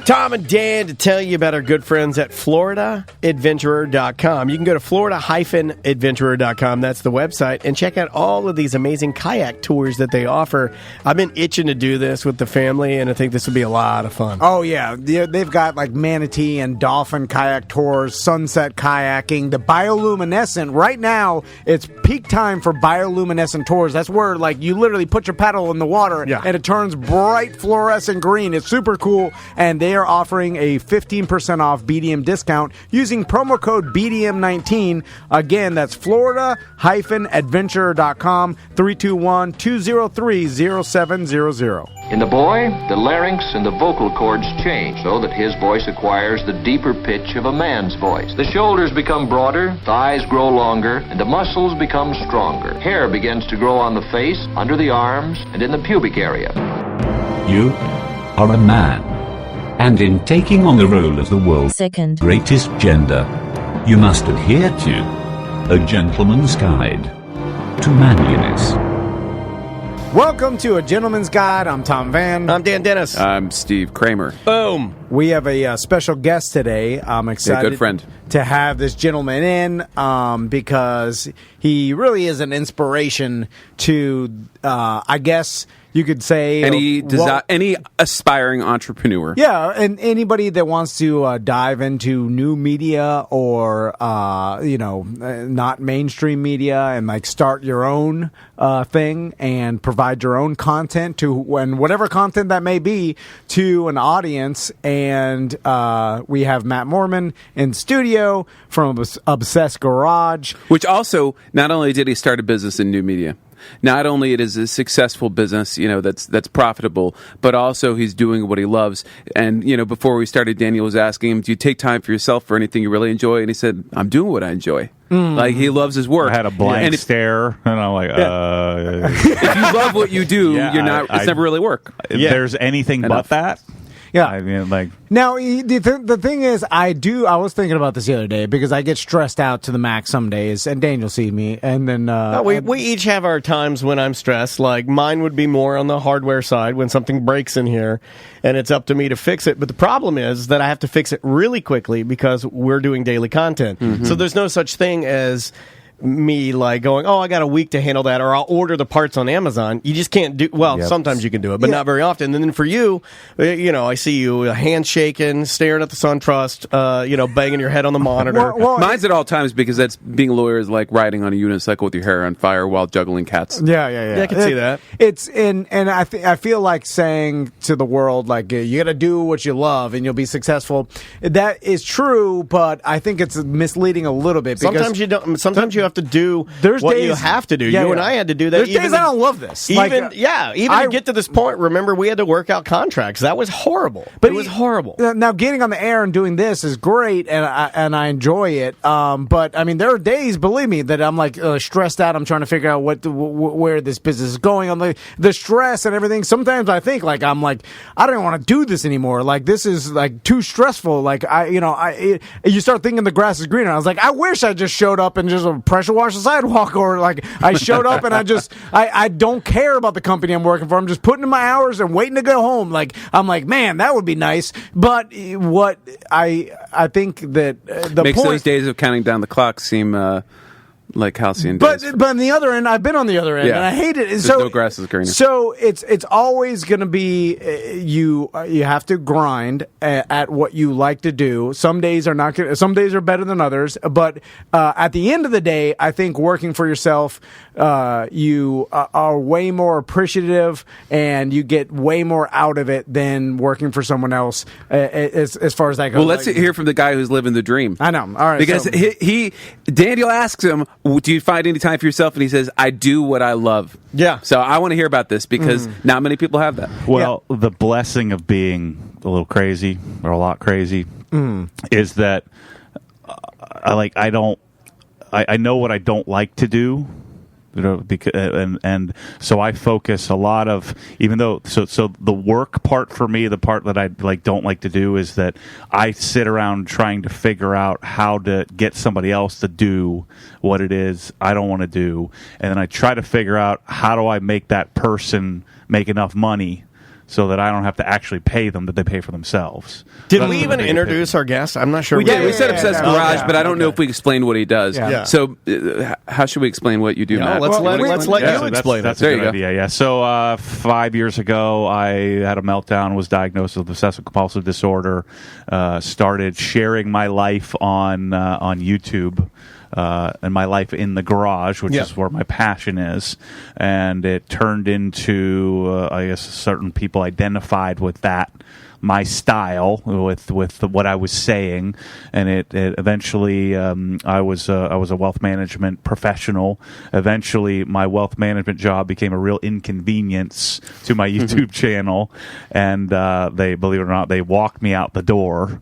Tom and Dan to tell you about our good friends at FloridaAdventurer.com. You can go to Florida-Adventurer.com. That's the website. And check out all of these amazing kayak tours that they offer. I've been itching to do this with the family, and I think this would be a lot of fun. Oh, yeah. They've got like manatee and dolphin kayak tours, sunset kayaking, the bioluminescent. Right now, it's peak time for bioluminescent tours. That's where like you literally put your paddle in the water and it turns bright fluorescent green. It's super cool. And they are offering a 15% off BDM discount using promo code BDM19. Again, that's Florida-Adventurer.com, 321-203-0700. In the boy, the larynx and the vocal cords change so that his voice acquires the deeper pitch of a man's voice. The shoulders become broader, thighs grow longer, and the muscles become stronger. Hair begins to grow on the face, under the arms, and in the pubic area. You are a man. And in taking on the role of the world's second greatest gender, you must adhere to A Gentleman's Guide to Manliness. Welcome to A Gentleman's Guide. I'm Tom Van. I'm Dan Dennis. I'm Steve Kramer. Boom. We have a special guest today. I'm excited good friend. to have this gentleman in because he really is an inspiration to, I guess you could say, any aspiring entrepreneur. Yeah, and anybody that wants to dive into new media or not mainstream media and like start your own thing and provide your own content and whatever content that may be to an audience. And we have Matt Moorman in studio from Obsessed Garage, Which also, not only did he start a business in new media, not only it is a successful business, that's profitable, but also he's doing what he loves. And, before we started, Daniel was asking him, do you take time for yourself for anything you really enjoy? And he said, I'm doing what I enjoy. Like, he loves his work. I had a blank stare, and I'm like, If you love what you do, it's never really work. If there's anything but that, yeah. I mean, like... Now, the thing is, I was thinking about this the other day because I get stressed out to the max some days, and Daniel sees me, and then... we each have our times when I'm stressed. Like, mine would be more on the hardware side when something breaks in here, and it's up to me to fix it. But the problem is that I have to fix it really quickly because we're doing daily content. Mm-hmm. So there's no such thing as me like going, I got a week to handle that, or I'll order the parts on Amazon. You just can't do, sometimes you can do it, but not very often. And then for you, I see you handshaking, staring at the SunTrust, banging your head on the monitor. Mine's at all times because that's being a lawyer is like riding on a unicycle with your hair on fire while juggling cats. Yeah, I can see that. It's and I feel like saying to the world, like, you got to do what you love and you'll be successful. That is true, but I think it's misleading a little bit because sometimes you don't. Sometimes you have to do you have to do. Yeah, and I had to do that. There's days I don't love this. Even to get to this point, remember, we had to work out contracts. That was horrible. But it was horrible. Now, getting on the air and doing this is great, and I enjoy it. But, I mean, there are days, believe me, that I'm, like, stressed out. I'm trying to figure out where this business is going. On the stress and everything. Sometimes I think, like, I don't want to do this anymore. Like, this is, like, too stressful. Like, you start thinking the grass is greener. I was like, I wish I just showed up and just pressure wash the sidewalk, or like I showed up and I don't care about the company I'm working for. I'm just putting in my hours and waiting to go home. Like, I'm like, man, that would be nice. But what I think that the makes point, those days of counting down the clock seem like halcyon days. But on the other end, I've been on the other end, and I hate it. So no grass is greener. So it's always going to be you have to grind at what you like to do. Some days are some days are better than others. But at the end of the day, I think working for yourself, you are way more appreciative, and you get way more out of it than working for someone else. As far as that goes. Well, let's hear from the guy who's living the dream. I know. All right, because Daniel asks him, do you find any time for yourself? And he says, I do what I love. Yeah. So I want to hear about this because not many people have that. Well, the blessing of being a little crazy or a lot crazy is that I know what I don't like to do. Because and so I focus a lot of, even though so the work part for me, the part that I don't like to do is that I sit around trying to figure out how to get somebody else to do what it is I don't want to do, and then I try to figure out how do I make that person make enough money so that I don't have to actually pay them, that they pay for themselves. Did we even introduce our guest? I'm not sure. We did. We said yeah, Obsessed yeah. Garage, Okay. but I don't know if we explained what he does. Yeah. Yeah. So, how should we explain what you do, Matt? let's let you explain That's it. There a you good go. idea. Yeah. So 5 years ago, I had a meltdown, was diagnosed with obsessive compulsive disorder, started sharing my life on YouTube. And my life in the garage, which is where my passion is, and it turned into, I guess, certain people identified with that, my style, with what I was saying, and it eventually, I was a wealth management professional. Eventually, my wealth management job became a real inconvenience to my YouTube channel, and they, believe it or not, they walked me out the door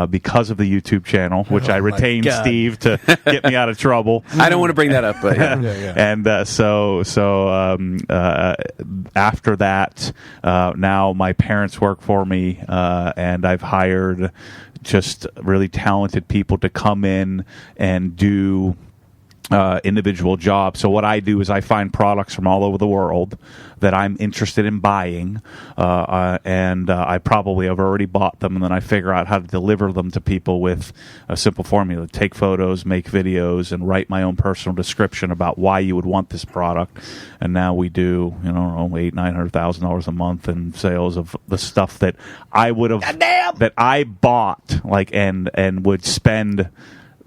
because of the YouTube channel, which I retained God. Steve to get me out of trouble. I don't want to bring that up, but yeah. And so after that, now my parents work for me, and I've hired just really talented people to come in and do individual jobs. So what I do is I find products from all over the world that I'm interested in buying, and I probably have already bought them, and then I figure out how to deliver them to people with a simple formula: take photos, make videos, and write my own personal description about why you would want this product. And now we do, $800,000-$900,000 a month in sales of the stuff that I would have, that I bought, and would spend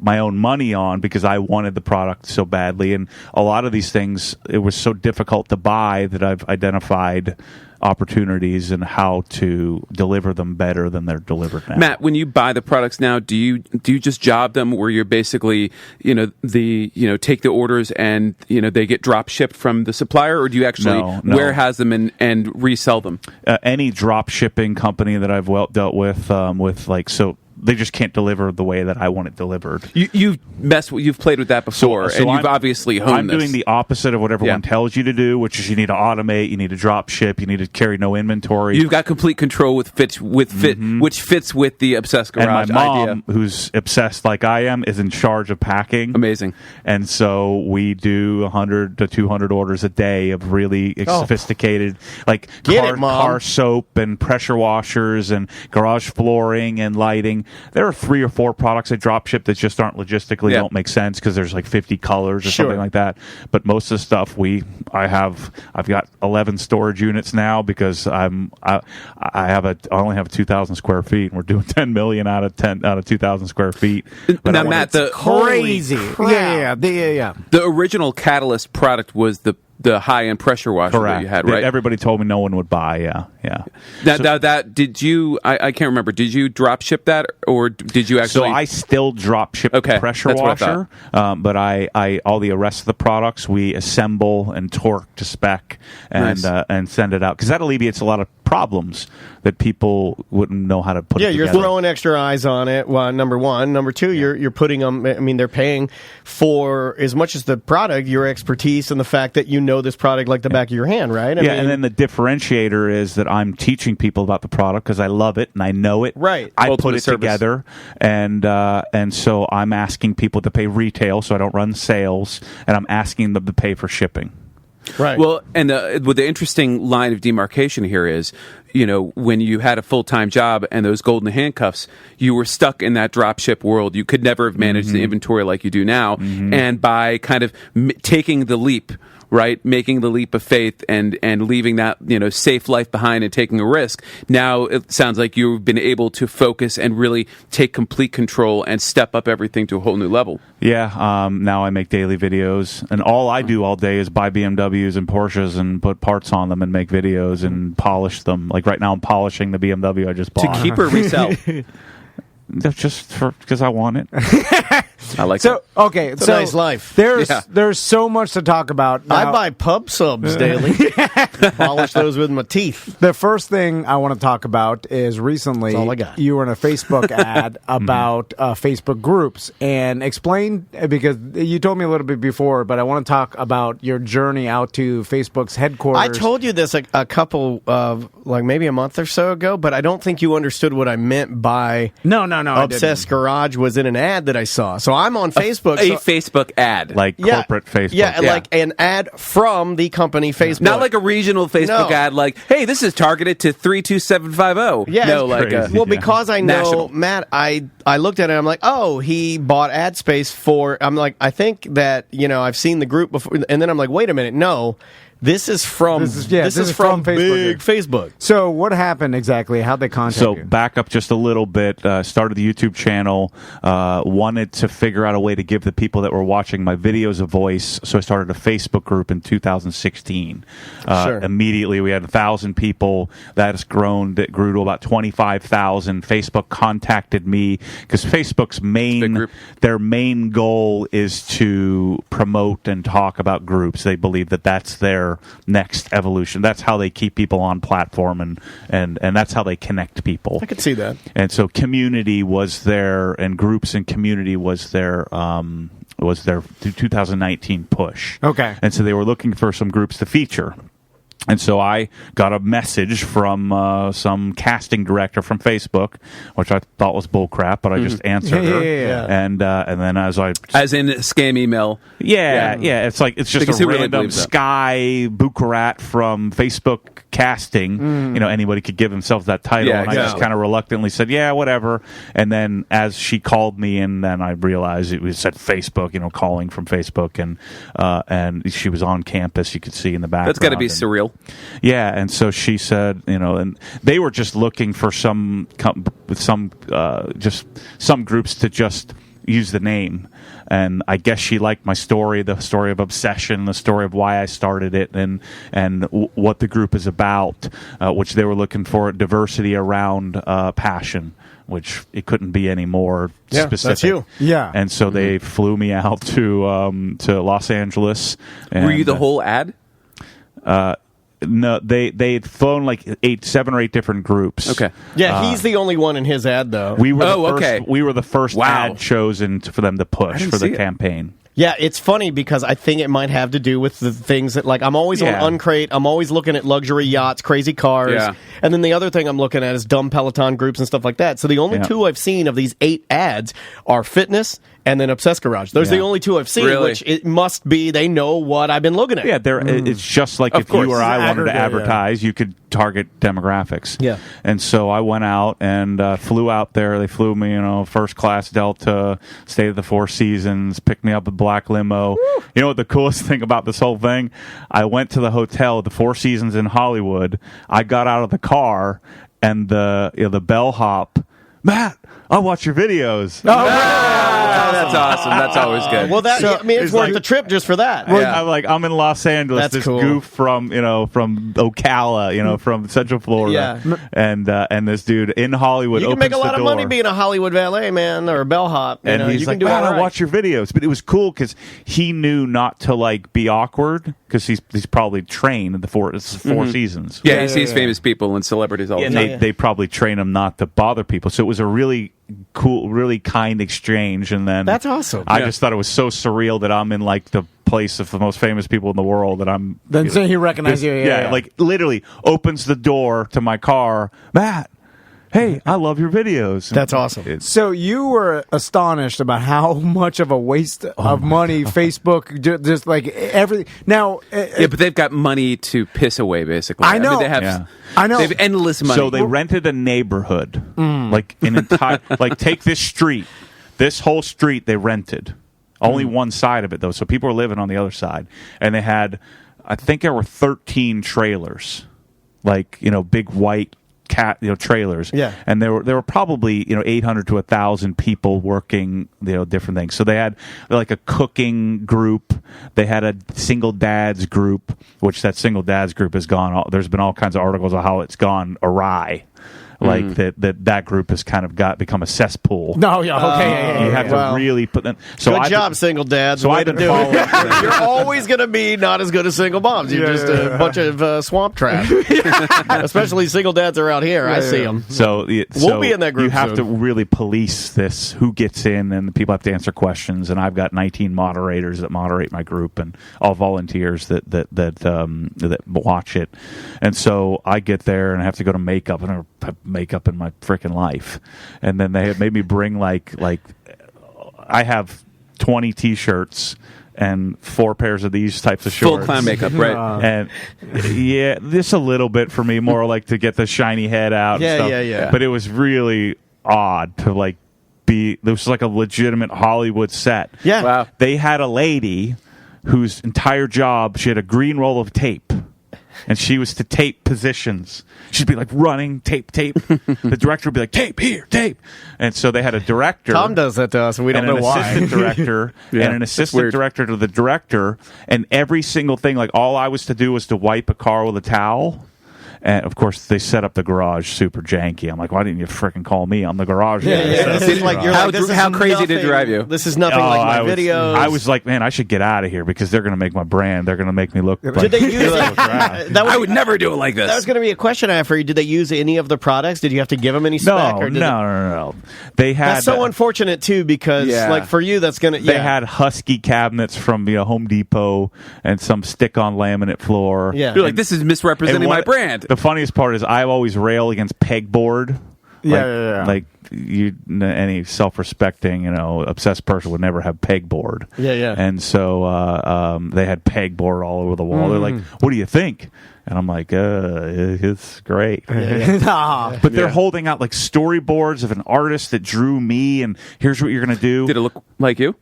my own money on because I wanted the product so badly. And a lot of these things, it was so difficult to buy that I've identified opportunities and how to deliver them better than they're delivered now. Matt, when you buy the products now, do you just job them where you're basically, take the orders and, they get drop shipped from the supplier, or do you actually warehouse them and resell them? Any drop shipping company that I've dealt with, they just can't deliver the way that I want it delivered. You've played with that before, and you've obviously honed I'm doing the opposite of what everyone tells you to do, which is you need to automate, you need to drop ship, you need to carry no inventory. You've got complete control which fits with the Obsessed Garage and my mom, idea. who's obsessed like I am, is in charge of packing. Amazing. And so we do 100 to 200 orders a day of really sophisticated, like car soap and pressure washers and garage flooring and lighting. There are 3 or 4 products I drop ship that just aren't logistically don't make sense because there's like 50 colors or something like that. But most of the stuff I've got 11 storage units now because I only have 2,000 square feet, and we're doing 10 million out of 2,000 square feet. But now, Matt, crazy. Yeah. The original Catalyst product was the high-end pressure washer that you had, right? Everybody told me no one would buy, yeah. Now that did you, I can't remember, did you drop ship that, or did you actually? So I still drop ship the pressure washer, but I all the rest of the products we assemble and torque to spec and send it out, because that alleviates a lot of problems that people wouldn't know how to put it together. You're throwing extra eyes on it, number one. Number two, you're putting them, they're paying for, as much as the product, your expertise and the fact that you know this product like the back of your hand, right? And then the differentiator is that I'm teaching people about the product because I love it and I know it. Right. I put it together, and so I'm asking people to pay retail, so I don't run sales, and I'm asking them to pay for shipping. Right. Well, and with the interesting line of demarcation here is, when you had a full-time job and those golden handcuffs, you were stuck in that drop ship world. You could never have managed the inventory like you do now. And by kind of taking the leap, right, making the leap of faith and leaving that safe life behind and taking a risk, now it sounds like you've been able to focus and really take complete control and step up everything to a whole new level. Yeah, now I make daily videos, and all I do all day is buy BMWs and Porsches and put parts on them and make videos and polish them. Like right now I'm polishing the BMW I just bought. To keep or resell? Just because I want it. I like so. that. Okay, it's a nice life. There's so much to talk about. Now, I buy pub subs daily. Polish those with my teeth. The first thing I want to talk about is recently That's all I got. you were in a Facebook ad about Facebook groups, and explain, because you told me a little bit before, but I want to talk about your journey out to Facebook's headquarters. I told you this a couple of, maybe a month or so ago, but I don't think you understood what I meant by No, Obsessed Garage was in an ad that I saw. So I'm on Facebook. A Facebook ad. like corporate Facebook. Yeah, like an ad from the company Facebook. Not like a regional Facebook ad like, hey, this is targeted to 32750. Yeah, no, it's like crazy. well, because I know National. Matt, I looked at it and I'm like, oh, he bought ad space for. I'm like, I think that I've seen the group before, and then I'm like, wait a minute, no. This is from This is from Facebook. big Facebook. So what happened exactly? How'd they contact So you? back up just a little bit. Started the YouTube channel. Wanted to figure out a way to give the people that were watching my videos a voice. So I started a Facebook group in 2016. Sure. Immediately, we had 1,000 people. That has grown. That grew to about 25,000. Facebook contacted me because Facebook's their main goal is to promote and talk about groups. They believe that that's their next evolution. That's how they keep people on platform, and that's how they connect people. I could see that. And so community was there, and groups and community was their 2019 push. Okay. And so they were looking for some groups to feature. And so I got a message from some casting director from Facebook, which I thought was bullcrap, but I just answered her. Yeah. And then as in scam email. Yeah. It's like it's just Because a who really random believes that? Sky Bukarat from Facebook casting. Anybody could give themselves that title, Yeah, and I just exactly. kind of reluctantly said, "Yeah, whatever." And then as she called me, and then I realized it said Facebook, calling from Facebook, and she was on campus. You could see in the background. That's got to be and- surreal. Yeah, and so she said, and they were just looking for some groups to just use the name. And I guess she liked my story, the story of obsession, the story of why I started it, and what the group is about, which they were looking for diversity around passion, which it couldn't be any more specific. That's you. Yeah. And so they flew me out to Los Angeles. And, Were you the whole ad? No, they had flown like 7 or 8 different groups. Okay. Yeah, he's the only one in his ad, though. We were okay. We were the first Wow. ad chosen for them to push didn't for the see it. campaign. Yeah, it's funny because I think it might have to do with the things that, like, I'm always Yeah. on Uncrate. I'm always looking at luxury yachts, crazy cars. Yeah. And then the other thing I'm looking at is dumb Peloton groups and stuff like that. So the only Yeah. 2 I've seen of these 8 ads are fitness and then Obsessed Garage. Those are Yeah. the only 2 I've seen, Really? which it must be they know what I've been looking at. Yeah, it's just like if course. you or I It's wanted to aggregate, advertise, you could target demographics. Yeah. And so I went out and flew out there. They flew me, first class Delta, stayed at the Four Seasons, picked me up a black limo. Woo! You know what the coolest thing about this whole thing? I went to the hotel at the Four Seasons in Hollywood. I got out of the car and the bellhop, Matt, I watch your videos. That's awesome. That's always good. Well, it's worth the trip just for that. I'm in Los Angeles. That's this cool. goof from Ocala, from Central Florida, and this dude in Hollywood. You can make a opens lot the of money door. being a Hollywood valet, man, or a bellhop. And he's you like, can do "Man, all I right." watch your videos." But it was cool because he knew not to be awkward because he's probably trained in the Four Seasons. he sees famous people and celebrities all the And time. they probably train him not to bother people. So it was a really cool, really kind exchange. And then That's awesome. I just thought it was so surreal that I'm in the place of the most famous people in the world that I'm. Then say he recognized you. Yeah. Like literally opens the door to my car, Matt. Hey, I love your videos. That's awesome. So you were astonished about how much of a waste of money Facebook just like everything. Now, Yeah, but they've got money to piss away, basically. I know. mean, they have. Yeah. I know. They have endless money. So they rented a neighborhood, like an entire, take this street, this whole street they rented, only one side of it though. So people were living on the other side, and they had, I think there were 13 trailers, big white trailers. Yeah. And there were probably 800 to 1,000 people working different things. So they had like a cooking group. They had a single dads group, which that single dads group has gone. There's been all kinds of articles of how it's gone awry. Like that group has kind of become a cesspool. No, yeah, okay. You have to really put them. So Good job, single dads. So Way I've to been do it. following. You're always going to be not as good as single moms. You're just a bunch of swamp trash. Especially single dads are out here. I see them. So We'll be in that group You have soon. to really police this. Who gets in, and the people have to answer questions. And I've got 19 moderators that moderate my group, and all volunteers that watch it. And so I get there and I have to go to makeup, and I have makeup in my freaking life. And then they have made me bring like I have 20 T-shirts and 4 pairs of these types of Full shorts. clown makeup, right? And yeah, this a little bit for me, more like to get the shiny head out. Yeah, and stuff. yeah. But it was really odd to like be. This was like a legitimate Hollywood set. Yeah. Wow. They had a lady whose entire job, she had a green roll of tape, and she was to tape positions. She'd be like running, tape. The director would be like, tape here, tape. And so they had a director. Tom does that to us, and we don't and know an why. assistant director Yeah, and an that's assistant weird. director to the director, and every single thing, like all I was to do was to wipe a car with a towel. And of course, they set up the garage super janky. I'm like, why didn't you freaking call me? I'm the garage guy. This is like, you're How like, this is how crazy did it nothing- drive you? This is nothing Oh, like my I was, videos. I was like, man, I should get out of here because they're going to make my brand. They're going to make me look. Like, Did they use look crap. that was, I would never do it like this. That was going to be a question I have for you. Did they use any of the products? Did you have to give them any No, spec? Or did no. They had. That's so unfortunate too, because Yeah. like for you, that's gonna. They Yeah. had Husky cabinets from Home Depot and some stick-on laminate floor. Yeah. You're like, this is misrepresenting And my what- brand. The funniest part is I always rail against pegboard. Yeah. Like any self-respecting, obsessed person would never have pegboard. Yeah. And so they had pegboard all over the wall. They're like, "What do you think?" And I'm like, "It's great." Nah. But they're holding out like storyboards of an artist that drew me, and here's what you're going to do. Did it look like you?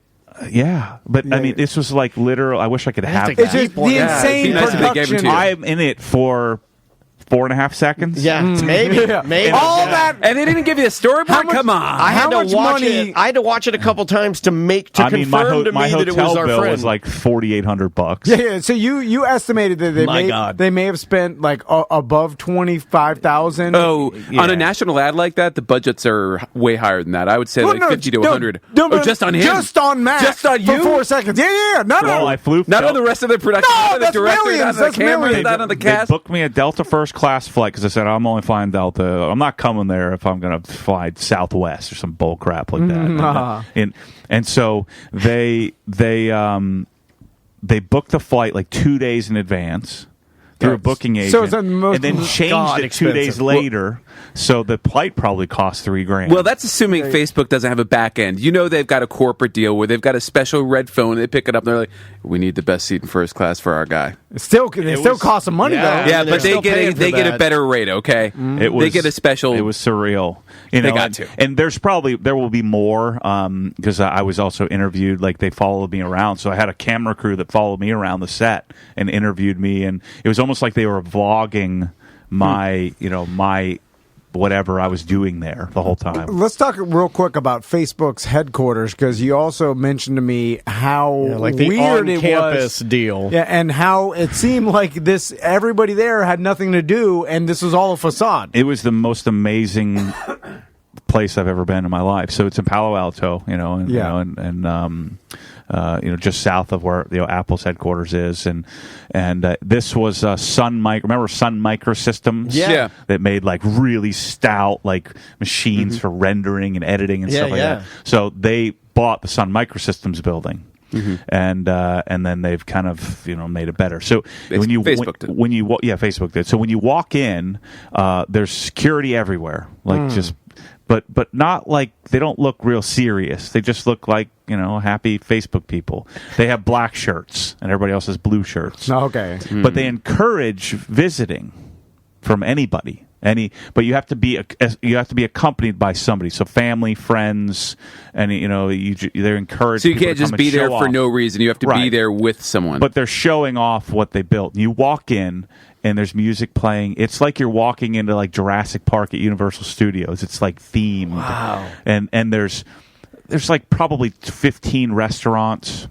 Yeah, but I mean, this was like literal. I wish I could have to that. It's just the Yeah, insane it'd be nice if they gave it to production. you. I'm in it for 4.5 seconds. Yeah, maybe. All that. And they didn't give you a storyboard? How much- Come on. I had How to much watch money- it. I had to watch it a couple times to I mean, confirm to my me that it was hotel our bill friend. was like $4,800. Yeah. So you estimated that My God. they may have spent like above 25,000. Oh, Yeah. on a national ad like that, the budgets are way higher than that. I would say Well, like no, 50 to no, 100. no, Oh, just on him? Just on Matt. Just on for you? 4 seconds. Yeah. No. Well, I flew. Not on the rest of the production, No, not on the that's director, millions, not on the that's camera, millions. not on the They cast. booked me a Delta first class flight because I said I'm only flying Delta. I'm not coming there if I'm going to fly Southwest or some bull crap like that. And so they booked the flight like 2 days in advance through a booking agent, So it's the most- and then changed God, it 2 days expensive. later. So the flight probably cost $3,000. Well, that's assuming Facebook doesn't have a back end. They've got a corporate deal where they've got a special red phone. They pick it up and they're like, we need the best seat in first class for our guy. It still cost some money Yeah. though. Yeah, they're but they still get paying for they get a that. better rate, okay? It was, they get a special. It was surreal. They got and, to. And there will be more because I was also interviewed. Like they followed me around, so I had a camera crew that followed me around the set and interviewed me, and it was almost like they were vlogging my my whatever I was doing there the whole time. Let's talk real quick about Facebook's headquarters because you also mentioned to me how like the weird it on-campus was. deal. Yeah, and how it seemed like everybody there had nothing to do, and this was all a facade. It was the most amazing place I've ever been in my life. So it's in Palo Alto, just south of where Apple's headquarters is, and this was Sun Micro. Remember Sun Microsystems? Yeah. That made like really stout like machines for rendering and editing and stuff like yeah. that. So they bought the Sun Microsystems building. And then they've kind of made it better. So when you Facebook did. Facebook did. So when you walk in, there's security everywhere, like just. But not like they don't look real serious. They just look like happy Facebook people. They have black shirts and everybody else has blue shirts. Okay. But they encourage visiting from anybody. But you have to be accompanied by somebody. So family, friends, and they're encouraged. so you people can't to just come be and there show for off. no reason. You have to be Right. there with someone. But they're showing off what they built. You walk in, and there's music playing. It's like you're walking into like Jurassic Park at Universal Studios. It's like themed. Wow. And there's like probably 15 restaurants,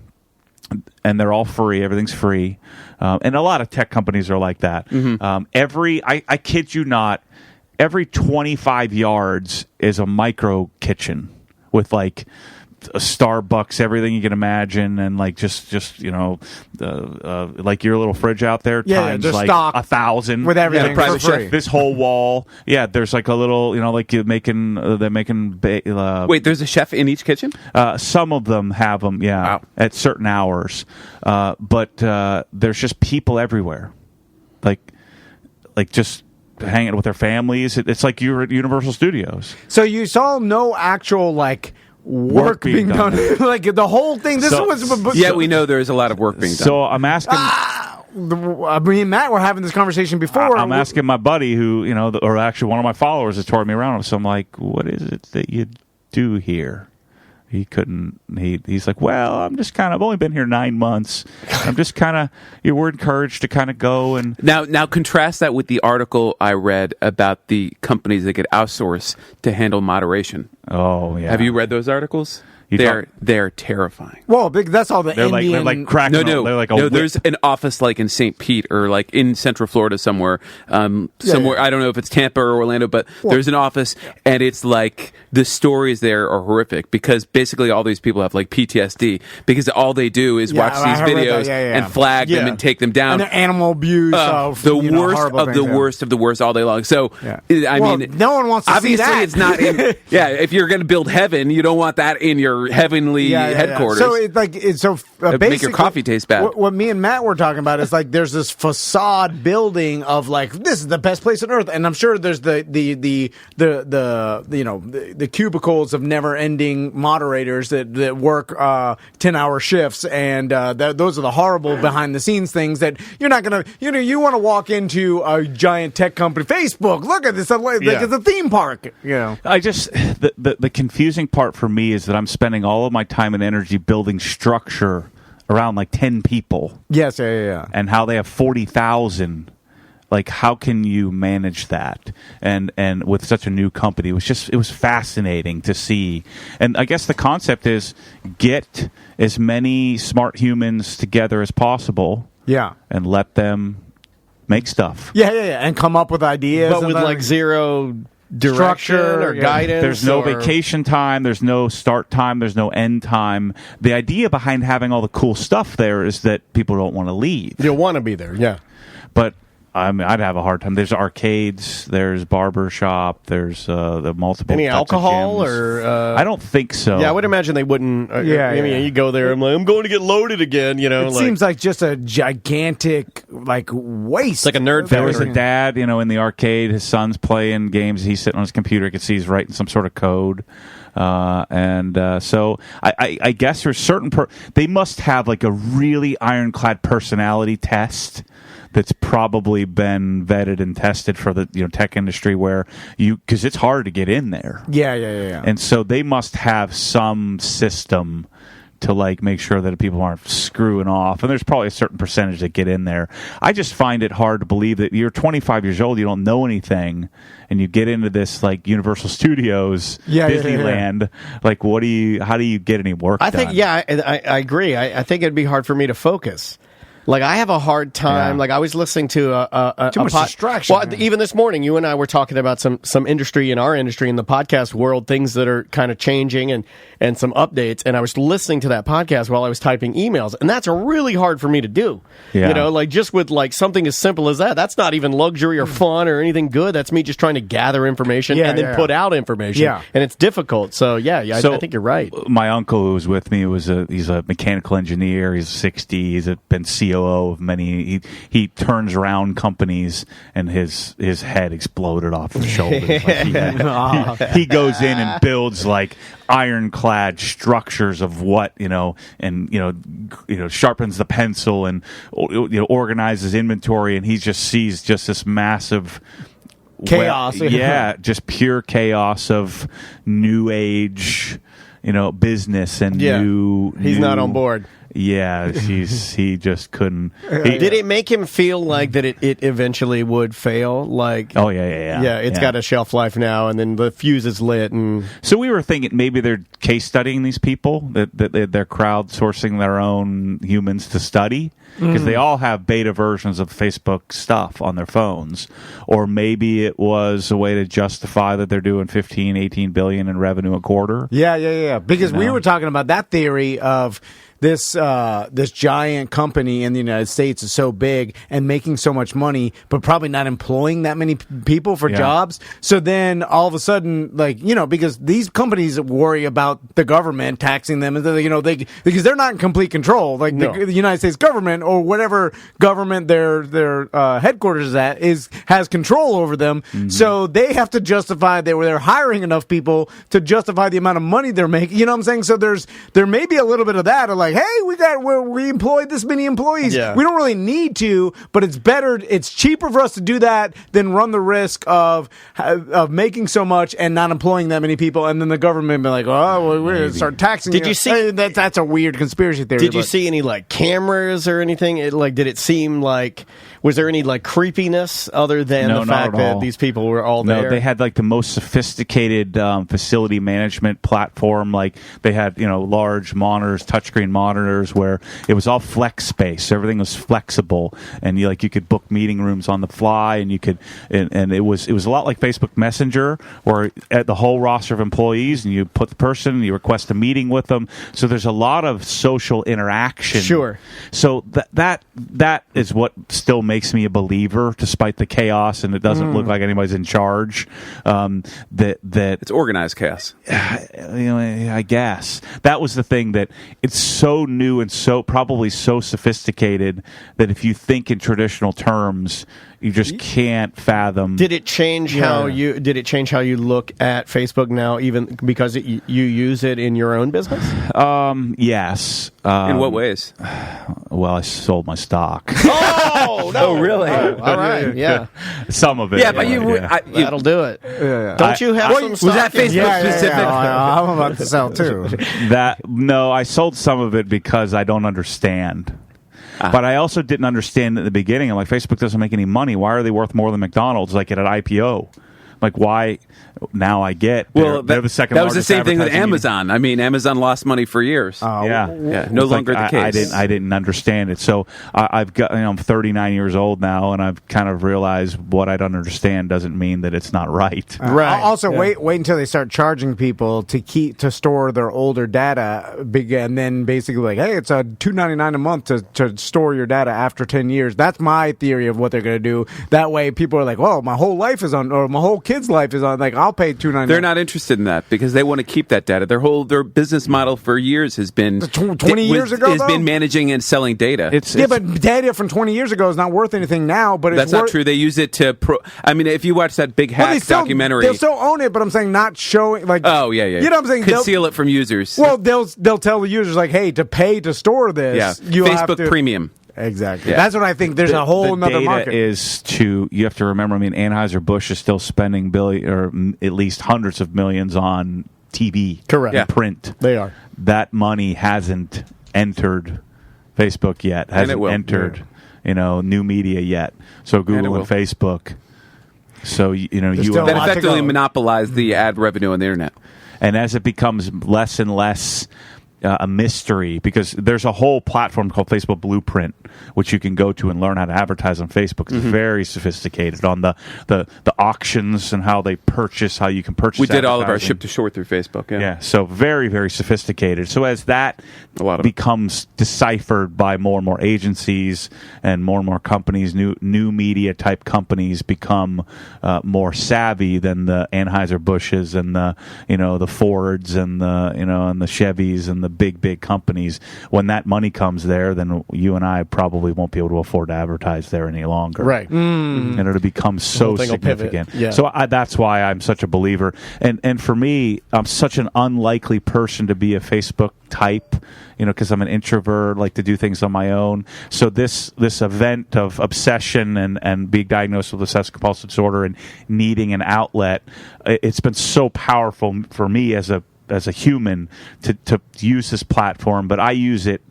and they're all free. Everything's free. And a lot of tech companies are like that. I kid you not, every 25 yards is a micro kitchen with like a Starbucks, everything you can imagine, and like just like your little fridge out there times just like stock 1,000 with everything private for free. chef. This whole wall, there's like a little, like you're making, they're making. Wait, there's a chef in each kitchen? Some of them have them, Wow. at certain hours, but there's just people everywhere, like just hanging with their families. It's like you're at Universal Studios. So you saw no actual like work being done. Like the whole thing. This was. Yeah, we know there is a lot of work being done. So I'm asking. Me and Matt were having this conversation before. I'm asking my buddy who, or actually one of my followers has toured me around. So I'm like, what is it that you do here? He couldn't. He's like, well, I'm just I've only been here 9 months. I'm just we're encouraged to kind of go and now contrast that with the article I read about the companies that get outsourced to handle moderation. Oh yeah. Have you read those articles? They're terrifying. Well, that's all the they're Indian. like cracking. No. They're like there's an office like in St. Pete or like in Central Florida somewhere. Somewhere I don't know if it's Tampa or Orlando, but there's an office, and it's like the stories there are horrific because basically all these people have like PTSD because all they do is watch these videos and flag them and take them down. And the animal abuse of the worst of the worst of the worst all day long. So I mean, no one wants to see that. Obviously, it's not. If you're going to build heaven, you don't want that in your heavenly headquarters. So basically, make your coffee taste bad. What me and Matt were talking about is like there's this facade building of like this is the best place on earth, and I'm sure there's the cubicles of never ending moderators that work 10-hour shifts, and those are the horrible behind the scenes things that you're not gonna you want to walk into a giant tech company, Facebook. Look at this, like it's a theme park. I just the confusing part for me is that I'm spending all of my time and energy building structure around like 10 people. Yes, yeah. And how they have 40,000. Like, how can you manage that? And with such a new company, it was fascinating to see. And I guess the concept is get as many smart humans together as possible. Yeah. And let them make stuff. Yeah. And come up with ideas. But with like zero direction or guidance. There's no vacation time. There's no start time. There's no end time. The idea behind having all the cool stuff there is that people don't want to leave. You'll want to be there, yeah. But I mean, I'd have a hard time. There's arcades. There's barber shop. There's the multiple. Any types alcohol of gyms. or? I don't think so. Yeah, I would imagine they wouldn't. I mean, you go there. I'm going to get loaded again. It seems like just a gigantic waste. It's like a nerd. There was a dad, in the arcade. His son's playing games. He's sitting on his computer. You can see he's writing some sort of code. So I guess there's certain. They must have like a really ironclad personality test that's probably been vetted and tested for the tech industry where because it's hard to get in there. Yeah. And so they must have some system to like make sure that people aren't screwing off. And there's probably a certain percentage that get in there. I just find it hard to believe that you're 25 years old, you don't know anything, and you get into this like Universal Studios, Disneyland. Like, how do you get any work done? I think, I agree. I think it'd be hard for me to focus. Like, I have a hard time. Yeah. Like, I was listening to too much distraction. Well, even this morning, you and I were talking about some industry in our industry in the podcast world, things that are kind of changing and some updates. And I was listening to that podcast while I was typing emails, and that's really hard for me to do. Yeah. Like just with like something as simple as that. That's not even luxury or fun or anything good. That's me just trying to gather information and then put out information. Yeah. And it's difficult. So I think you're right. My uncle who was with me he's a mechanical engineer. He's 60. He's been COO of many. He turns around companies and his head exploded off his shoulders. Like he goes in and builds like ironclad structures of what and sharpens the pencil and organizes inventory, and he just sees just this massive chaos. Just pure chaos of new age business and he's not on board. Yeah, he just couldn't. Did it make him feel like that it eventually would fail? Like, oh yeah. Yeah, it's got a shelf life now, and then the fuse is lit. And so we were thinking maybe they're case studying these people, that they're crowdsourcing their own humans to study. Because they all have beta versions of Facebook stuff on their phones. Or maybe it was a way to justify that they're doing 15, 18 billion in revenue a quarter. Yeah. Because we were talking about that theory of this giant company in the United States is so big and making so much money, but probably not employing that many people for jobs. So then all of a sudden, like, you know, because these companies worry about the government taxing them, and you know, because they're not in complete control. Like the United States government or whatever government their headquarters is at has control over them. Mm-hmm. So they have to justify they're hiring enough people to justify the amount of money they're making. You know what I'm saying? So there may be a little bit of that of like, hey, we employed this many employees. Yeah. We don't really need to, but it's cheaper for us to do that than run the risk of making so much and not employing that many people, and then the government be like, oh, well, we're going to start taxing you. Did you see that's a weird conspiracy theory. Did you see any like cameras or anything? Did it seem like, was there any like creepiness other than the fact that these people were all there? No, they had like the most sophisticated facility management platform. Like they had, you know, large monitors, touchscreen monitors, where it was all flex space. Everything was flexible, and you could book meeting rooms on the fly, and you could, and it was a lot like Facebook Messenger, where at the whole roster of employees, and you put the person, you request a meeting with them. So there's a lot of social interaction. Sure. So that is what still makes me a believer, despite the chaos, and it doesn't look like anybody's in charge. That it's organized chaos. You know, I guess that was the thing, that it's so new and so probably so sophisticated that if you think in traditional terms, you just can't fathom. Did it change how you look at Facebook now, even because you use it in your own business? Yes. In what ways? Well, I sold my stock. Oh, no. Oh, really? Oh, all right. Yeah. Some of it. Yeah, but that'll do it. Yeah. Don't you have some stock? Was that Facebook specific? I'm about to sell too. No, I sold some of it because I don't understand. But I also didn't understand at the beginning. I'm like, Facebook doesn't make any money. Why are they worth more than McDonald's, like at an IPO? Like, why? Now I get. They're the second. That was the largest same thing with advertising Amazon. I mean, Amazon lost money for years. Yeah. No longer the case. I didn't understand it. So I've got. I'm 39 years old now, and I've kind of realized what I don't understand doesn't mean that it's not right. Right. Also, wait until they start charging people to store their older data, and then basically like, hey, it's a $2.99 a month to store your data after 10 years. That's my theory of what they're going to do. That way, people are like, well, my whole life is on, or my whole kid's life is on. Like, I'll pay $2.99. They're not interested in that because they want to keep that data. Their business model for years has been 20 years ago. Has been managing and selling data. But data from 20 years ago is not worth anything now. But that's not true. They use it to. I mean, if you watch that Big Hack documentary, they'll still own it. But I'm saying not showing like. Oh yeah. You know what I'm saying? Conceal it from users. Well, they'll tell the users like, hey, to pay to store this, you Facebook have to, Premium. Exactly. Yeah. That's what I think. There's a whole nother market. You have to remember, I mean, Anheuser-Busch is still spending or at least hundreds of millions on TV. Correct. And print. They are. That money hasn't entered Facebook yet. Hasn't entered, new media yet. So Google and Facebook. So, that effectively monopolize the ad revenue on the internet. And as it becomes less and less a mystery, because there's a whole platform called Facebook Blueprint, which you can go to and learn how to advertise on Facebook. It's very sophisticated on the auctions and how they purchase, how you can purchase. We did all of our ship to shore through Facebook. Yeah, so very, very sophisticated. So as that becomes deciphered by more and more agencies and more companies, new media type companies become more savvy than the Anheuser-Busch's and the Fords and the and the Chevys and the big companies. When that money comes there, then you and I probably won't be able to afford to advertise there any longer. Right. And it'll become so significant. Yeah. So that's why I'm such a believer. And for me, I'm such an unlikely person to be a Facebook type, because I'm an introvert, like to do things on my own. So this event of obsession and being diagnosed with obsessive compulsive disorder and needing an outlet, it's been so powerful for me as a human to use this platform. But I use it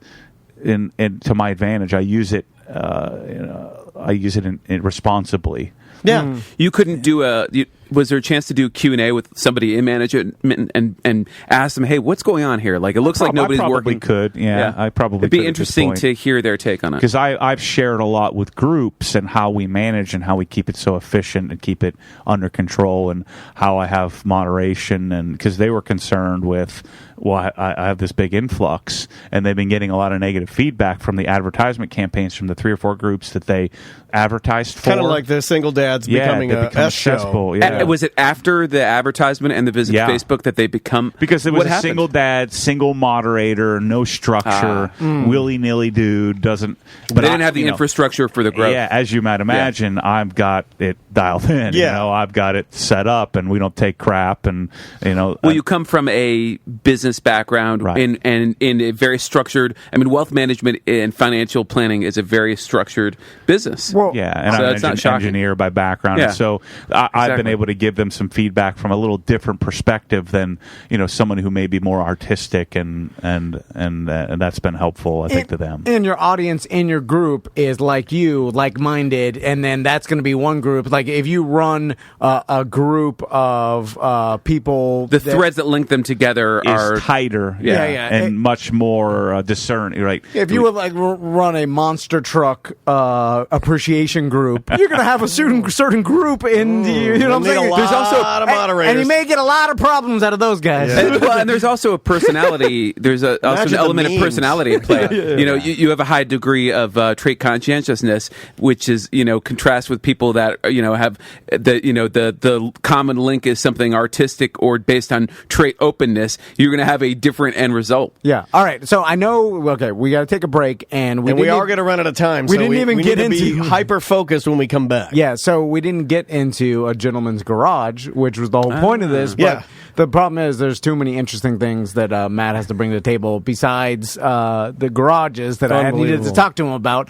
to my advantage. I use it I use it responsibly. Yeah. You couldn't do was there a chance to do Q&A with somebody in management and ask them, hey, what's going on here? Like, it looks like nobody's I probably working. Could, yeah. I probably It'd could be at interesting this to point. hear their take on it. Because I've shared a lot with groups and how we manage and how we keep it so efficient and keep it under control and how I have moderation. And because they were concerned with, well, I have this big influx, and they've been getting a lot of negative feedback from the advertisement campaigns from the 3 or 4 groups that they advertised for. Kind of like the single dads becoming a S show. successful. Yeah. Was it after the advertisement and the visit to Facebook that they become? Because it was what a happened? single dad, single moderator, no structure, willy-nilly dude, doesn't... But they didn't have the infrastructure for the growth. Yeah, as you might imagine, I've got it dialed in. Yeah. I've got it set up, and we don't take crap, and, Well, you come from a business background Right. in a very structured... I mean, wealth management and financial planning is a very structured business. Well, Yeah, and So I'm that's an not shocking. engineer by background, Yeah. and so I've been Exactly. able to give them some feedback from a little different perspective than someone who may be more artistic, and that's been helpful, I think, to them. And your audience in your group is like you, like-minded, and then that's going to be one group. Like if you run a group of people, The threads that link them together are... Is tighter, Yeah. and much more discerning. Right? If you would like run a monster truck appreciation group, you're going to have a certain group in. You know what I'm Need saying? a There's also lot of moderators. and you may get a lot of problems out of those guys. And there's also a personality. There's also Imagine an the element of memes. personality at play. You have a high degree of trait conscientiousness, which is contrast with people that have the common link is something artistic or based on trait openness. You're going to have a different end result. Yeah. All right. So I know. Okay, we got to take a break, and we are going to run out of time. we so didn't even we get need to be into- hyper focused when we come back. Yeah, so we didn't get into a gentleman's garage, which was the whole point of this. But Yeah. the problem is there's too many interesting things that Matt has to bring to the table besides the garages that I had needed to Unbelievable. talk to him about.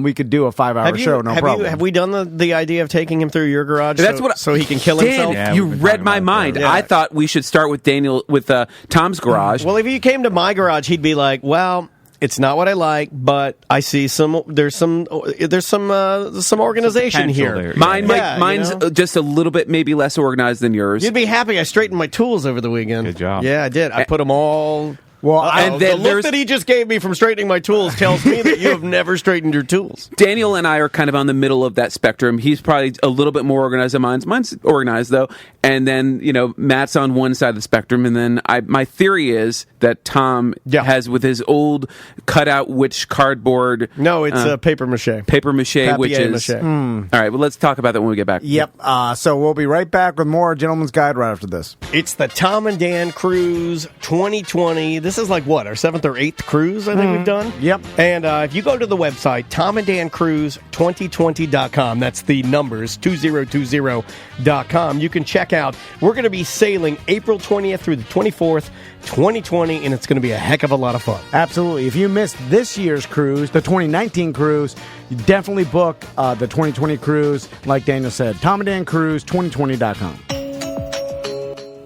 We could do a 5-hour show, no problem. Have we done the idea of taking him through your garage so he can kill Dan, himself? Yeah, you we've been read talking my about mind. that. Yeah. I thought we should start with Daniel with Tom's garage. Well, if he came to my garage, he'd be like, "Well, it's not what I like, but I see there's some organization potential here." there. Mine's just a little bit maybe less organized than yours. You'd be happy. I straightened my tools over the weekend. Good job. Yeah, I did. I put them all. Well, and And then the there's- look that he just gave me from straightening my tools tells me that you have never straightened your tools. Daniel and I are kind of on the middle of that spectrum. He's probably a little bit more organized than mine. Mine's organized though, and then Matt's on one side of the spectrum, and then my theory is that Tom has with his old cutout witch cardboard. No, it's paper mache. Paper mache, which is Papier-mâché. all right. Well, let's talk about that when we get back. Yep. So we'll be right back with more Gentleman's Guide right after this. It's the Tom and Dan Cruise 2020. This is like what, our 7th or 8th cruise I think we've done? Yep. And if you go to the website, tomanddancruise2020.com, that's the numbers, 2020.com, you can check out. We're going to be sailing April 20th through the 24th, 2020, and it's going to be a heck of a lot of fun. Absolutely. If you missed this year's cruise, the 2019 cruise, you definitely book the 2020 cruise. Like Daniel said, tomanddancruise2020.com.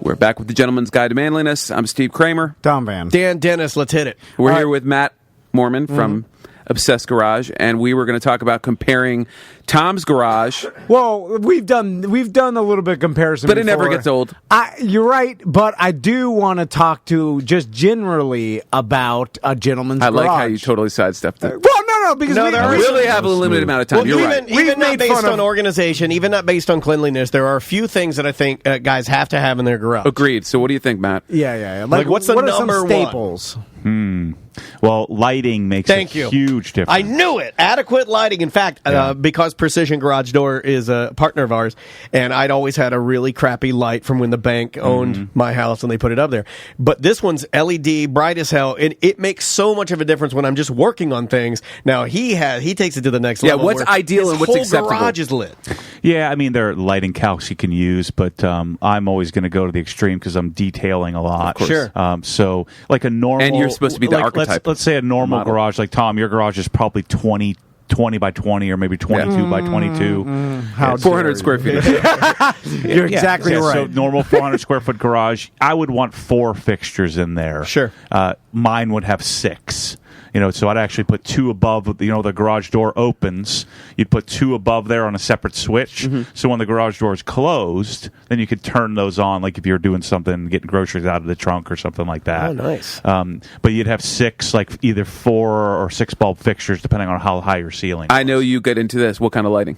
We're back with the Gentleman's Guide to Manliness. I'm Steve Kramer. Tom Van. Dan Dennis, let's hit it. We're All here right. with Matt Mormon from Obsessed Garage, and we were going to talk about comparing Tom's garage. Well, we've done a little bit of comparison, But it never before. gets old. You're right, but I do want to talk to just generally about a gentleman's I garage. like how you totally sidestepped it. Well, no, because No, we, there are We really have a limited amount of time. Well, You're even, right. even We've not made based fun on of- organization, even not based on cleanliness, there are a few things that I think guys have to have in their garage. Agreed. So what do you think, Matt? yeah. Like, what's the what are some number one? staples? Well, lighting makes Thank a you. huge difference. I knew it. Adequate lighting. In fact, because Precision Garage Door is a partner of ours, and I'd always had a really crappy light from when the bank owned my house and they put it up there. But this one's LED, bright as hell, and it makes so much of a difference when I'm just working on things. Now he takes it to the next Yeah, level. what's where ideal his and what's whole acceptable? garage is lit. Yeah, I mean, there are lighting calcs you can use, but I'm always going to go to the extreme because I'm detailing a lot. Of course. Sure. So, like a normal... And you're supposed to be the archetype Let's say a normal model. garage, like Tom, your garage is probably 20 by 20 or maybe 22 by 22. How 400 square feet. You're exactly Yeah, right. So normal 400 square foot garage, I would want 4 fixtures in there. Sure. Mine would have 6. So I'd actually put 2 above. The garage door opens. You'd put 2 above there on a separate switch. So when the garage door is closed, then you could turn those on, like if you were doing something, getting groceries out of the trunk or something like that. Oh, nice. But you'd have 6, like either 4 or 6 bulb fixtures, depending on how high your ceiling. I know you get into this. What kind of lighting?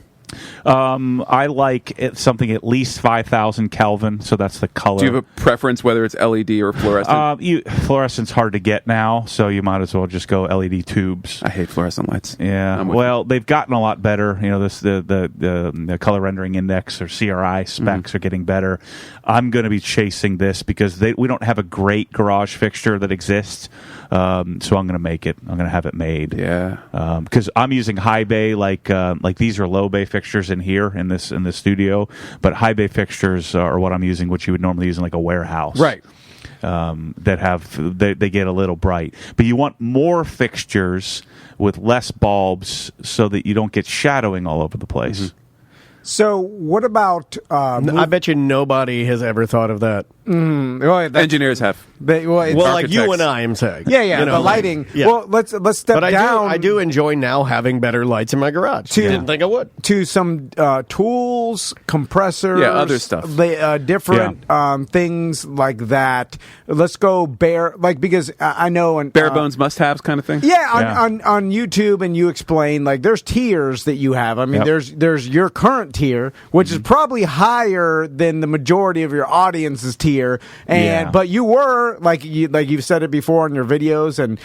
I like something at least 5,000 Kelvin, so that's the color. Do you have a preference whether it's LED or fluorescent? Fluorescent's hard to get now, so you might as well just go LED tubes. I hate fluorescent lights. Yeah, well, they've gotten a lot better. The color rendering index or CRI specs are getting better. I'm going to be chasing this because we don't have a great garage fixture that exists, so I'm going to make it. I'm going to have it made. Yeah, because I'm using high bay, like these are low bay fixtures in here in this studio, but high bay fixtures are what I'm using, which you would normally use in like a warehouse, right? They get a little bright, but you want more fixtures with less bulbs so that you don't get shadowing all over the place. So what about... I bet you nobody has ever thought of that. Engineers have. Like you and I am saying. Yeah, the lighting. Yeah. Well, let's step down. I do enjoy now having better lights in my garage. Didn't think I would. To some tools, compressors. Yeah, other stuff. Different things like that. Let's go because I know... bare bones must-haves kind of thing? Yeah, on YouTube, and you explain, like, there's tiers that you have. I mean, there's your current tier, which is probably higher than the majority of your audience's tier, but you were like you've said it before in your videos, and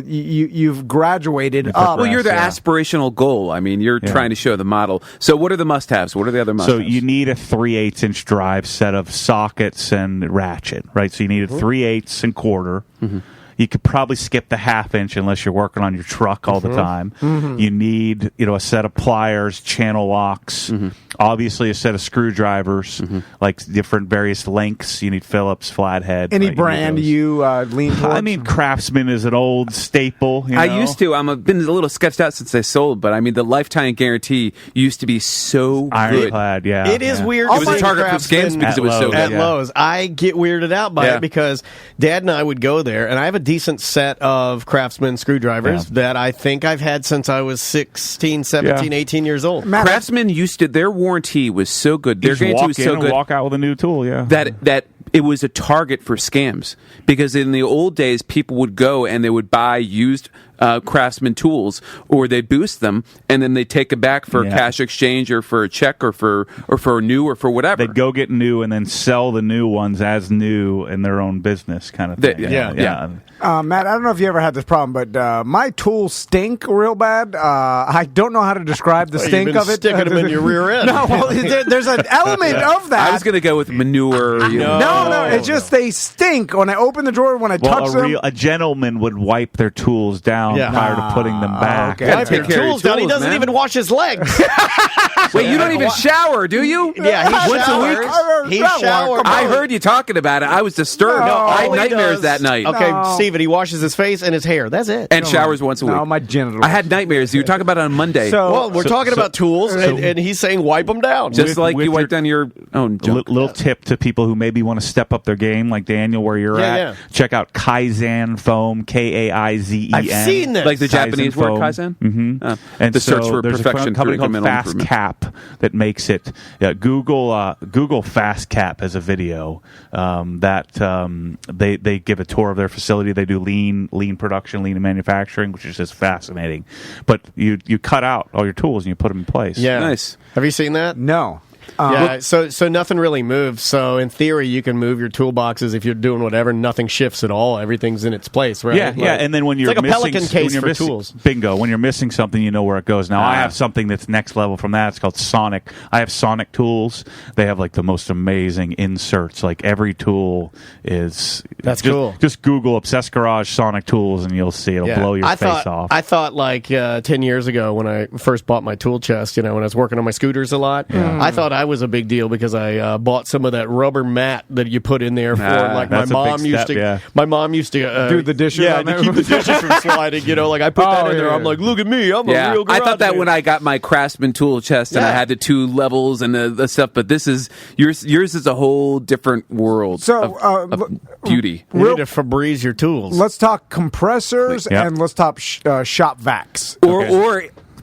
you've graduated up. Well, you're the aspirational goal. I mean, you're trying to show the model. So what are the must-haves? What are the other must-haves? So you need a 3/8" drive set of sockets and ratchet, right? So you need a 3/8 and quarter. You could probably skip the 1/2 inch unless you're working on your truck all the time. You need, a set of pliers, channel locks, obviously a set of screwdrivers, like different various lengths. You need Phillips, flathead. Any brand you lean towards? I mean, Craftsman is an old staple. I used to. Been a little sketched out since they sold, but I mean, the lifetime guarantee used to be so good. Ironclad, yeah. It is weird. It was a target for scams because it was so good. At Lowe's. I get weirded out by it because Dad and I would go there, and I have a decent set of Craftsman screwdrivers that I think I've had since I was 16, 17, 18 years old. Craftsman their warranty was so good. Their guarantee was so good. Walk out with a new tool, that it was a target for scams, because in the old days people would go and they would buy used Craftsman tools, or they boost them and then they take it back for a cash exchange or for a check or for a new or for whatever. They'd go get new and then sell the new ones as new in their own business, kind of thing. Matt, I don't know if you ever had this problem, but my tools stink real bad. I don't know how to describe the stink of it. Sticking them in your rear end. No, there's an element of that. I was going to go with manure. No, it's just they stink. When I open the drawer, when I touch them. A gentleman would wipe their tools down prior to putting them back. Wipe your tools down. He doesn't even wash his legs. Wait, you don't even shower, do you? Yeah, he once a week. He showers. I heard you talking about it. I was disturbed. I had nightmares that night. Okay, Steven, he washes his face and his hair. That's it. And showers once a week. No, my genitals. I had nightmares. You were talking about it on Monday. We're talking about tools, and he's saying wipe them down. Just like you wipe down your own junk. Little tip to people who maybe want to step up their game, like Daniel, where you're at. Yeah. Check out Kaizen Foam, Kaizen. I've seen this. Like the Japanese word Kaizen? And the search for there's perfection. a company called Fast Cap that makes it. Google Fast Cap as a video that they give a tour of their facility. They do lean production, lean manufacturing, which is just fascinating. But you cut out all your tools and you put them in place. Yeah, nice. Have you seen that? No. So nothing really moves. So in theory, you can move your toolboxes if you're doing whatever. Nothing shifts at all. Everything's in its place, right? Yeah. And then when you're it's like missing, a Pelican case for tools. Bingo. When you're missing something, you know where it goes. Now I have something that's next level from that. It's called Sonic. I have Sonic tools. They have like the most amazing inserts. Like every tool is cool. Just Google Obsessed Garage Sonic tools and you'll see it'll blow your face off. I thought like 10 years ago when I first bought my tool chest, when I was working on my scooters a lot, I thought I was a big deal because I bought some of that rubber mat that you put in there for like my That's a mom big used step, to. yeah. My mom used to Do the dishes Yeah, on to there? keep the dishes from sliding. You know, like I put that in there. yeah. I'm like, look at me, I'm a Yeah, real. I garage thought that man. when I got my Craftsman tool chest and I Yeah. had the 2 levels and the stuff, but this is yours is a whole different world So, of beauty. You need to Febreze your tools. Let's talk compressors Yep. and let's talk shop vacs.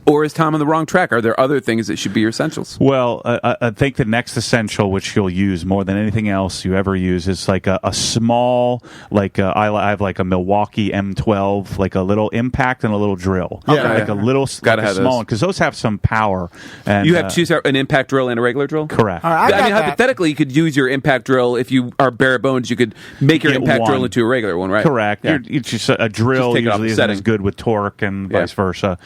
Or is Tom on the wrong track? Are there other things that should be your essentials? Well, I think the next essential, which you'll use more than anything else you ever use, is like a small, like I have like a Milwaukee M12, like a little impact and a little drill. Yeah. like a little, Gotta like a have small those. one, because those have some power. And, You have an impact drill and a regular drill? correct. All right, I got that. hypothetically, you could use your impact drill if you are bare bones. You could make your Get impact drill one. into a regular one, right? Correct. Yeah. It's just a drill Just take it off usually the isn't setting. as good with torque and vice versa.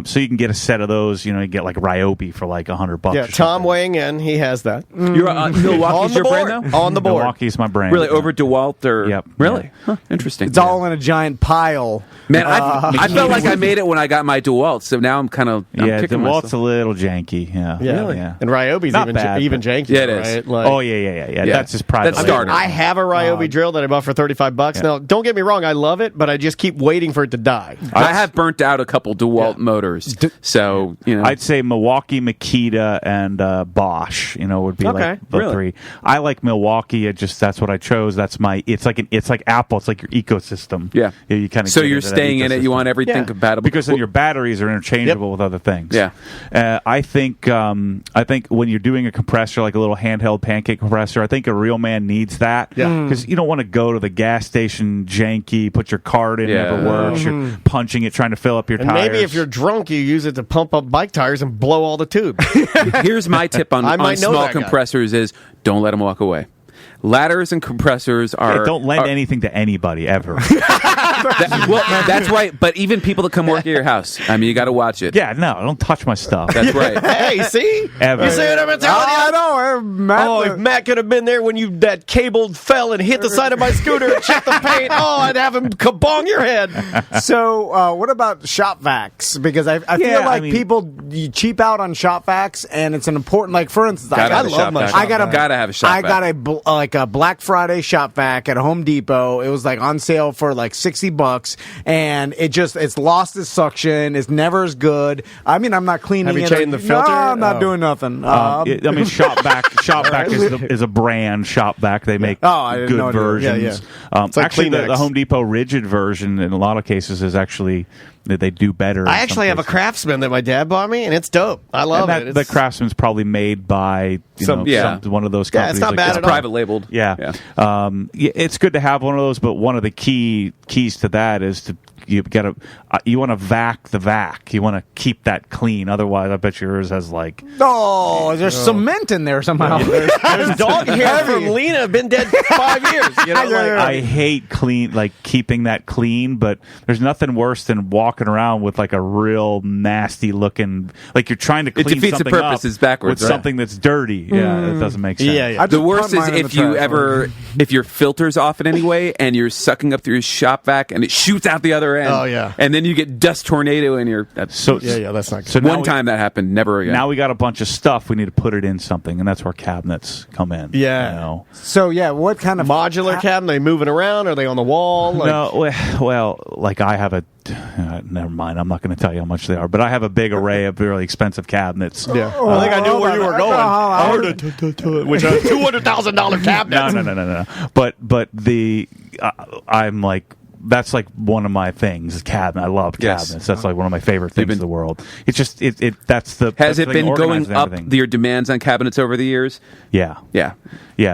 So you can get a set of those. You know, you get like Ryobi for like $100. Yeah, or Tom something. weighing in, he has that. You're, Milwaukee's your brand, though? On the board. Milwaukee's my brand. Really, over DeWalt or... Yep. Really? Yeah. Huh, interesting. It's all in a giant pile. Man, I felt like I made it when I got my DeWalt, so now I'm kind of Yeah, kicking DeWalt's myself. a little janky. Yeah, Yeah. really. Yeah. And Ryobi's Not even bad, even but- janky. Yeah, it is. Right? Like, Oh yeah. That's his private. That's label. starter. I have a Ryobi drill that I bought for $35. Yeah. Now, don't get me wrong, I love it, but I just keep waiting for it to die. I have burnt out a couple DeWalt motors, so you know. I'd say Milwaukee, Makita, and Bosch. You know, would be Okay, like the really? 3. I like Milwaukee. That's what I chose. That's my. It's like Apple. It's like your ecosystem. Yeah. You kind of. so you're staying in it. You want everything Yeah. compatible because then your batteries are interchangeable with other things. Yeah. I think when you're doing a compressor, like a little handheld pancake compressor, I think a real man needs that. Yeah. Because you don't want to go to the gas station janky, put your card in, Yeah. never works. You're punching it, trying to fill up your And tires. maybe if you're drunk, you use it to pump up bike tires and blow all the tubes. Here's my tip on I might know small that guy. compressors: is don't let them walk away. Ladders and compressors are Yeah, don't lend anything to anybody ever. that's right. But even people that come work at your house, I mean, you got to watch it. Yeah, no, don't touch my stuff. That's right. Hey, see? Ever. You see what I've been telling you? I know. Matt, Oh, if Matt could have been there when that cable fell and hit the side of my scooter and chipped the paint, I'd have him kabong your head. So, what about shop vacs? Because I feel Yeah, like I mean- people you cheap out on shop vacs, and it's an important. Like for instance, Gotta I have a love shop my. vac. I got a Gotta have a shop I got vac. a Black Friday shop vac at Home Depot. It was like on sale for like $60, and it's lost its suction. It's never as good. I mean, I'm not cleaning Have you it. changed the filter? No, I'm not Oh. doing nothing. Shopback is a brand. Shopback, they make I didn't know good it. Yeah, versions. It's like Actually, the Kleenex. Home Depot rigid version in a lot of cases is actually they do better. in I some actually have a cases. Craftsman that my dad bought me, and it's dope. I love And it. the Craftsman's probably made by one of those Yeah, companies. it's not like bad that. at all. Private labeled. Yeah. It's good to have one of those, but one of the keys to that is to you want to vac the vac. You want to keep that clean. Otherwise, I bet yours has like there's cement in there somehow. There's dog hair from Lena, been dead 5 years. You know, I hate keeping that clean, but there's nothing worse than walking around with like a real nasty looking, like you're trying to clean defeats the something purpose. up It's backwards, with right? something that's dirty. Yeah, it doesn't make sense. Yeah. The just worst put is mine in if the you trash. if your filter's off in any way and you're sucking up through your shop vac and it shoots out the other end. Oh, yeah. And then you get dust tornado in your. So that's not good. So now one time that happened, never again. Now we got a bunch of stuff. We need to put it in something, and that's where cabinets come in. Yeah. You know? So what kind of Modular cabinet, they moving around? Are they on the wall? Like, No, well, like I have a. Never mind. I'm not going to tell you how much they are, but I have a big array of really expensive cabinets. Yeah. I think I knew where you were going. I heard it. Which are $200,000 cabinets. No. But I'm like. That's like one of my things. Is cabinet. I love Yes. cabinets. That's like one of my favorite things in the world. It's just that's the. Has the it thing been organized going and up everything. your demands on cabinets over the years? Yeah. Yeah.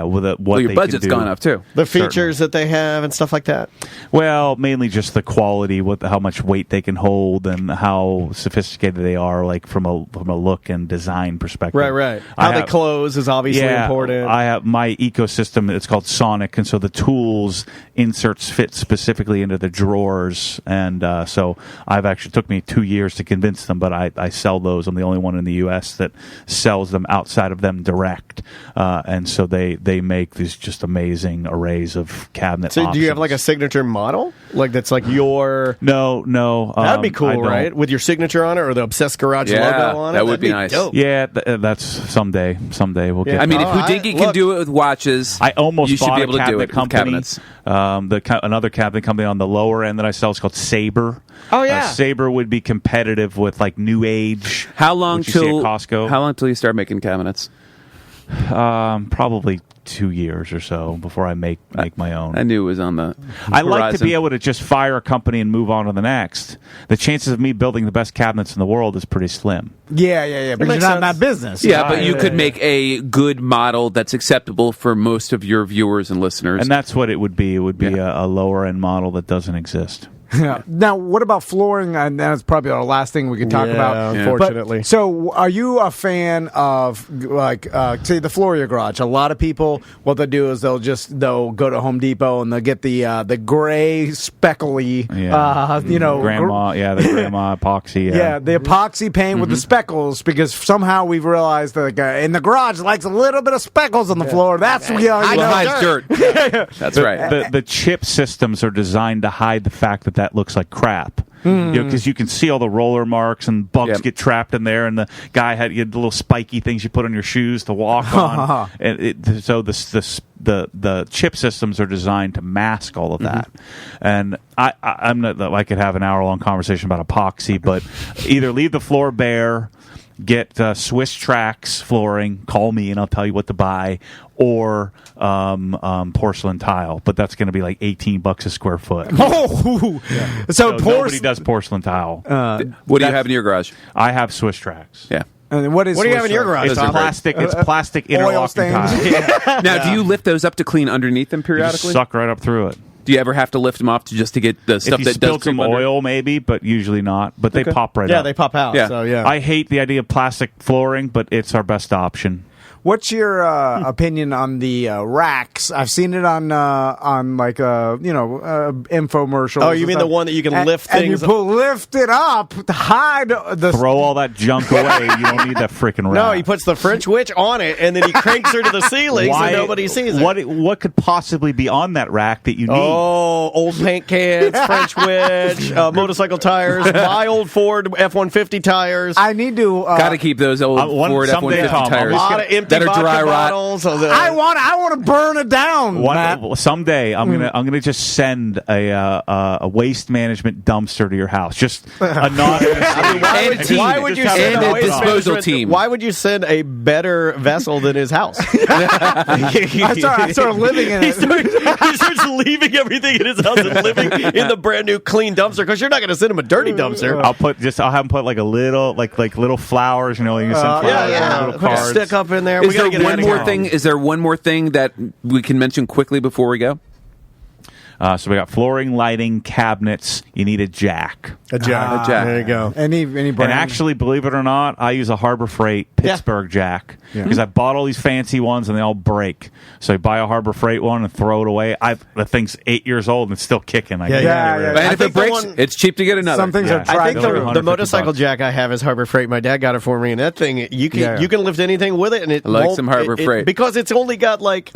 With what Well, your they budget's can do. gone up too. The features that they have and stuff like that. Well, mainly just the quality, how much weight they can hold, and how sophisticated they are, like from a look and design perspective. Right. How they close is obviously important. I have my ecosystem. It's called Sonic, and so the tools inserts fit specifically actually into the drawers, and so I've actually took me 2 years to convince them, but I sell those. I'm the only one in the U.S. that sells them outside of them direct, and so they make these just amazing arrays of cabinet So options. do you have like a signature model? Like that's like your... No. That'd be I cool, don't. right? With your signature on it or the Obsessed Garage Yeah, logo on it? that would That'd be nice. dope. Yeah, that's someday. Someday we'll get. I mean, Oh, if Houdinki can look. do it with watches, I almost you should bought be able a to do cabinet it with company. cabinets. Another cabinet company on the lower end that I sell is called Sabre. Oh, yeah. Sabre would be competitive with like New Age. How long which you see till at Costco? How long till you start making cabinets? Probably 2 years or so before I make my own. I knew it was on the. I like to horizon. be able to just fire a company and move on to the next. The chances of me building the best cabinets in the world is pretty slim. Yeah. But you're makes not in that sense. business. Yeah, but you Right. could make a good model that's acceptable for most of your viewers and listeners. And that's what it would be. It would be Yeah. a lower end model that doesn't exist. Yeah. Now, what about flooring? And that's probably our last thing we can talk Yeah, about. unfortunately. But, so, are you a fan of like, say, the floor of your garage? A lot of people, what they'll do is they'll go to Home Depot and they'll get the gray speckly, Grandma, the grandma epoxy. Yeah, the epoxy paint with the speckles, because somehow we've realized that in the garage likes a little bit of speckles on the floor. That's hides dirt. That's right. The chip systems are designed to hide the fact that looks like crap. Because you can see all the roller marks and bugs get trapped in there, and the guy had the little spiky things you put on your shoes to walk on. And so the chip systems are designed to mask all of that. And I'm not. I could have an hour-long conversation about epoxy, but either leave the floor bare, get Swiss Tracks flooring, call me and I'll tell you what to buy, or porcelain tile, but that's going to be like $18 a square foot. So nobody does porcelain tile. What do you have in your garage? I have Swiss Tracks. Yeah. And what do you have in your garage? It's Tom? plastic. It's plastic Oil interlocking stains. tile. Now, do you lift those up to clean underneath them You just periodically? suck right up through it. Do you ever have to lift them off to get the stuff If you that does spilled some creep under? oil, maybe, but usually not. But they pop right Yeah, up. they pop out. Yeah. So, yeah. I hate the idea of plastic flooring, but it's our best option. What's your opinion on the racks? I've seen it on like infomercials. Oh, you mean the one that you can lift and things you lift it up to hide the Throw all that junk away. You don't need that freaking rack. No, he puts the French witch on it, and then he cranks her to the ceiling so nobody sees it. What could possibly be on that rack that you need? Oh, old paint cans, French witch, motorcycle tires, my old Ford F-150 tires. I need to. Got to keep those old Ford someday, F-150 Tom, tires a lot of empty that are vodka dry rot. bottles. I want to burn it down. Matt. Someday I'm gonna just send a waste management dumpster to your house. Just anonymously. Why would you Just have send and a a waste disposal management- team. Why would you send a better vessel than his house? I started living in he it. starts leaving everything in his house and living in the brand new clean dumpster because you're not going to send him a dirty dumpster. I'll have him put like a little like little flowers. You know, you can send flowers, little Put a cards. stick up in there. Is We got to there get one out of more here. thing? Is there one more thing that we can mention quickly before we go? So we got flooring, lighting, cabinets. You need a jack. A jack. A jack. There you go. Any brand? And actually, believe it or not, I use a Harbor Freight Pittsburgh jack because I bought all these fancy ones and they all break. So I buy a Harbor Freight one and throw it away. The thing's 8 years old and it's still kicking. Yeah. And I if think it breaks, the one- it's cheap to get another. Some things Yeah. are I think tried. the 150 motorcycle bucks. jack I have is Harbor Freight. My dad got it for me, and that thing you can lift anything with it, and it I like won't- some Harbor Freight. because it's only got like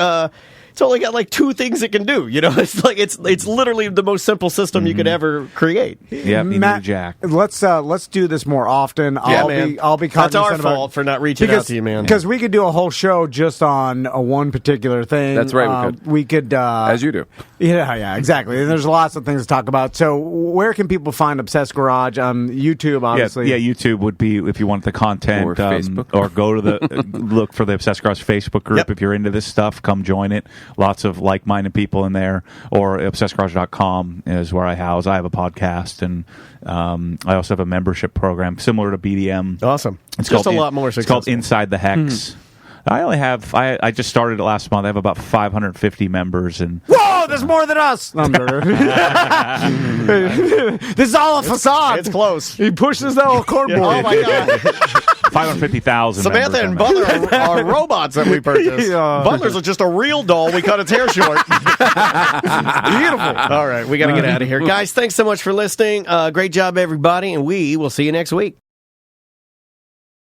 two things it can do. You know, it's like it's literally the most simple system you could ever create. Yeah, you need a Matt, jack. let's do this more often. Yeah, man. I'll be That's our cognizant about- fault for not reaching out to you, man. Because we could do a whole show just on one particular thing. That's right, we could. We could, As you do. Yeah, exactly. And there's lots of things to talk about. So, where can people find Obsessed Garage on YouTube? Obviously, Yeah, YouTube would be if you want the content, Or Facebook. or go to the look for the Obsessed Garage Facebook group. Yep. If you're into this stuff, come join it. Lots of like-minded people in there. Or obsessedgarage.com is where I house. I have a podcast, and I also have a membership program similar to BDM. Awesome. It's Just called a lot more It's successful. called Inside the Hex. I only have. I just started it last month. I have about 550 members, and Whoa, there's more than us. No, I'm joking. This is all a facade. It's close. He pushes that little cardboard. Oh my god. 550,000. Samantha and Butler are robots that we purchased. Butler's just a real doll. We cut its hair short. Beautiful. All right, we got to get out of here. Guys, thanks so much for listening. Great job, everybody, and we will see you next week.